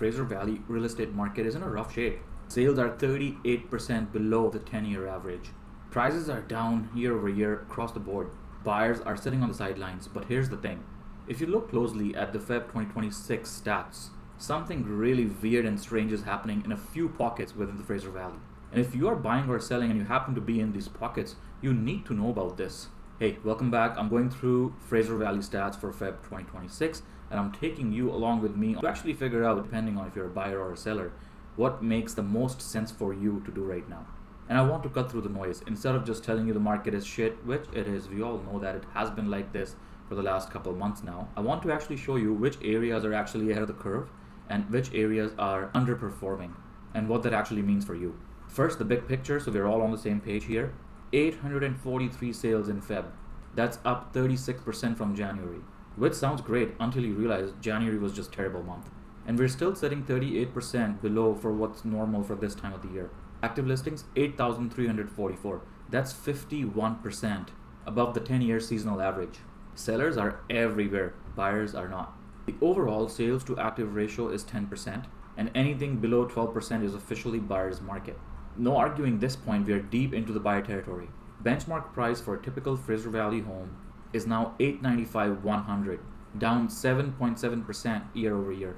Fraser Valley real estate market is in a rough shape. Sales are 38% below the 10-year average. Prices are down year over year across the board. Buyers are sitting on the sidelines, but here's the thing. If you look closely at the Feb 2026 stats, something really weird and strange is happening in a few pockets within the Fraser Valley. And if you are buying or selling and you happen to be in these pockets, you need to know about this. Hey, welcome back. I'm going through Fraser Valley stats for Feb 2026, and I'm taking you along with me to actually figure out, depending on if you're a buyer or a seller, what makes the most sense for you to do right now. And I want to cut through the noise. Instead of just telling you the market is shit, which it is, we all know that it has been like this for the last couple of months now. I want to actually show you which areas are actually ahead of the curve and which areas are underperforming and what that actually means for you. First, the big picture, so we're all on the same page here. 843 sales in Feb. That's up 36% from January, which sounds great until you realize January was just a terrible month. And we're still sitting 38% below for what's normal for this time of the year. Active listings, 8,344. That's 51% above the 10-year seasonal average. Sellers are everywhere, buyers are not. The overall sales to active ratio is 10%, and anything below 12% is officially buyer's market. No arguing this point, we are deep into the buyer territory. Benchmark price for a typical Fraser Valley home is now $895,100, down 7.7% year over year.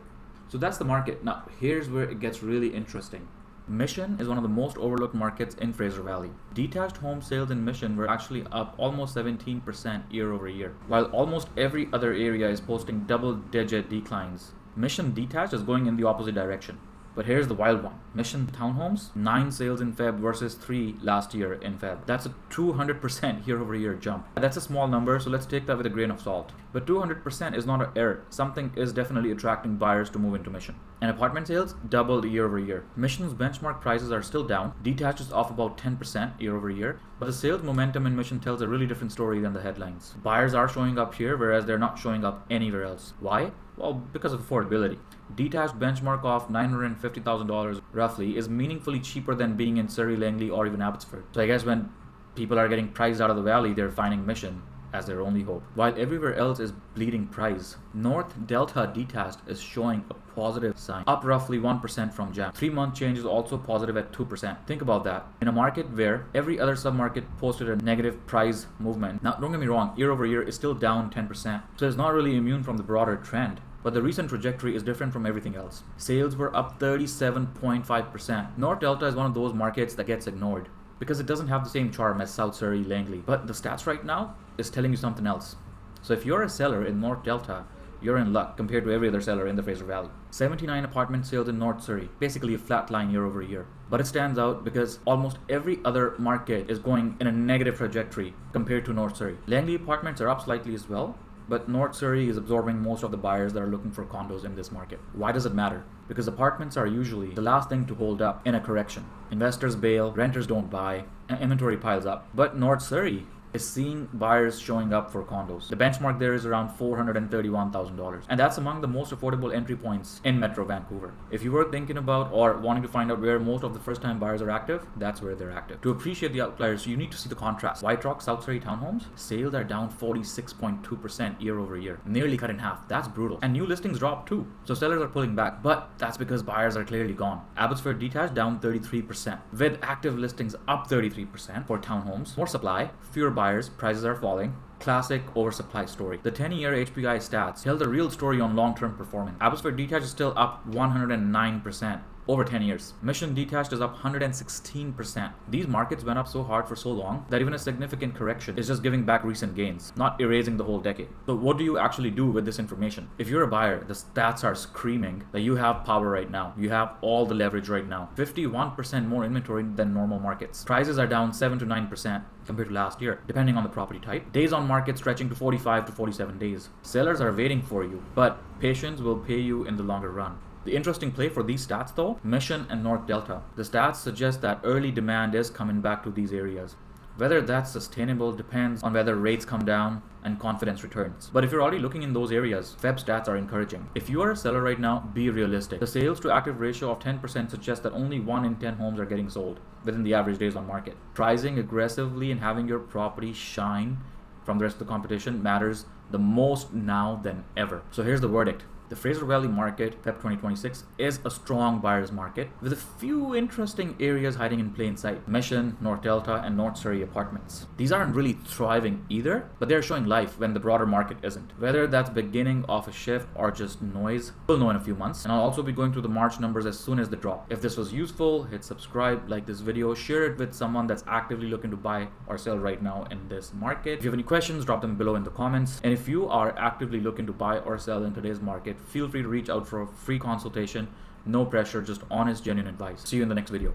So that's the market. Now here's where it gets really interesting. Mission is one of the most overlooked markets in Fraser Valley. Detached home sales in Mission were actually up almost 17% year over year. While almost every other area is posting double-digit declines, Mission detached is going in the opposite direction. But here's the wild one. Mission townhomes, 9 sales in Feb versus 3 last year in Feb. That's a 200% year over year jump. That's a small number, so let's take that with a grain of salt. But 200% is not an error. Something is definitely attracting buyers to move into Mission. And apartment sales doubled year over year. Mission's benchmark prices are still down. Detached is off about 10% year over year. But the sales momentum in Mission tells a really different story than the headlines. Buyers are showing up here, whereas they're not showing up anywhere else. Why? Well, because of affordability. Detached benchmark of $950,000 roughly is meaningfully cheaper than being in Surrey, Langley, or even Abbotsford. So I guess when people are getting priced out of the valley, they're finding Mission as their only hope. While everywhere else is bleeding price, North Delta detached is showing a positive sign, up roughly 1% from Jan. 3-month change is also positive at 2%. Think about that. In a market where every other submarket posted a negative price movement. Now, don't get me wrong, year over year is still down 10%. So it's not really immune from the broader trend. But the recent trajectory is different from everything else. Sales were up 37.5%. North Delta is one of those markets that gets ignored because it doesn't have the same charm as South Surrey, Langley. But the stats right now is telling you something else. So if you're a seller in North Delta, you're in luck compared to every other seller in the Fraser Valley. 79 apartment sales in North Surrey, basically a flat line year over year. But it stands out because almost every other market is going in a negative trajectory compared to North Surrey. Langley apartments are up slightly as well, but North Surrey is absorbing most of the buyers that are looking for condos in this market. Why does it matter? Because apartments are usually the last thing to hold up in a correction. Investors bail, renters don't buy, and inventory piles up. But North Surrey is seeing buyers showing up for condos. The benchmark there is around $431,000, and that's among the most affordable entry points in Metro Vancouver. If you were thinking about or wanting to find out where most of the first-time buyers are active, that's where they're active. To appreciate the outliers, you need to see the contrast. White Rock, South Surrey townhomes, sales are down 46.2% year over year, nearly cut in half. That's brutal. And new listings dropped too, so sellers are pulling back, but that's because buyers are clearly gone. Abbotsford detached down 33%, with active listings up 33% for townhomes. More supply, fewer buyers, prices are falling. Classic oversupply story. The 10-year HPI stats tell the real story on long-term performance. Abbotsford detached is still up 109% over 10 years. Mission detached is up 116%. These markets went up so hard for so long that even a significant correction is just giving back recent gains, not erasing the whole decade. So what do you actually do with this information? If you're a buyer, the stats are screaming that you have power right now. You have all the leverage right now. 51% more inventory than normal markets. Prices are down 7 to 9% compared to last year, depending on the property type. Days on market stretching to 45 to 47 days. Sellers are waiting for you, but patience will pay you in the longer run. The interesting play for these stats though, Mission and North Delta. The stats suggest that early demand is coming back to these areas. Whether that's sustainable depends on whether rates come down and confidence returns. But if you're already looking in those areas, Feb stats are encouraging. If you are a seller right now, be realistic. The sales to active ratio of 10% suggests that only 1 in 10 homes are getting sold within the average days on market. Pricing aggressively and having your property shine from the rest of the competition matters the most now than ever. So here's the verdict. The Fraser Valley market, Feb 2026, is a strong buyer's market with a few interesting areas hiding in plain sight. Mission, North Delta, and North Surrey apartments. These aren't really thriving either, but they're showing life when the broader market isn't. Whether that's beginning of a shift or just noise, we'll know in a few months. And I'll also be going through the March numbers as soon as they drop. If this was useful, hit subscribe, like this video, share it with someone that's actively looking to buy or sell right now in this market. If you have any questions, drop them below in the comments. And if you are actively looking to buy or sell in today's market, feel free to reach out for a free consultation. No pressure, just honest, genuine advice. See you in the next video.